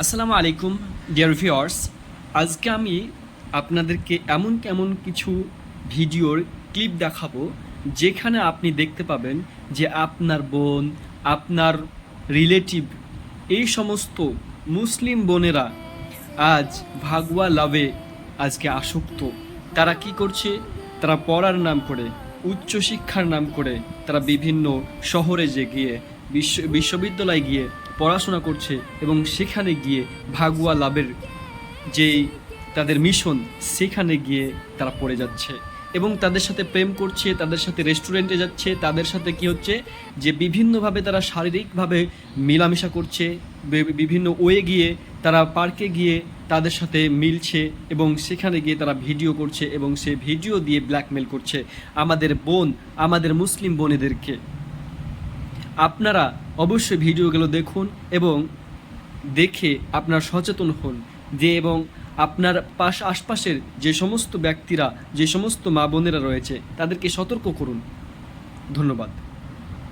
আসসালামু আলাইকুম dear viewers. আজকে আমি আপনাদেরকে এমন কিছু ভিডিওর ক্লিপ দেখাবো যেখানে আপনি দেখতে পাবেন যে আপনার বোন, আপনার রিলেটিভ, এই সমস্ত মুসলিম বোনেরা আজ ভাগুয়া লাভে আজকে আসক্ত। তারা কি করছে? তারা পড়ার নাম করে, উচ্চশিক্ষার নাম করে তারা বিভিন্ন শহরে গিয়ে বিশ্ববিদ্যালয়ে গিয়ে পড়াশোনা করছে এবং সেখানে গিয়ে ভাগুয়া লাভের যেই তাদের মিশন, সেখানে গিয়ে তারা পড়ে যাচ্ছে এবং তাদের সাথে প্রেম করছে, তাদের সাথে রেস্টুরেন্টে যাচ্ছে, তাদের সাথে কি হচ্ছে যে বিভিন্নভাবে তারা শারীরিকভাবে মেলামেশা করছে, বিভিন্ন ওয়ে গিয়ে তারা পার্কে গিয়ে তাদের সাথে মিলছে এবং সেখানে গিয়ে তারা ভিডিও করছে এবং সে ভিডিও দিয়ে ব্ল্যাকমেল করছে আমাদের বোন, আমাদের মুসলিম বোনেদেরকে। আপনারা অবশ্যই ভিডিওগুলো দেখুন এবং দেখে আপনারা সচেতন হন যে, এবং আপনার আশপাশের যে সমস্ত ব্যক্তিরা, যে সমস্ত মা বোনেরা রয়েছে তাদেরকে সতর্ক করুন। ধন্যবাদ।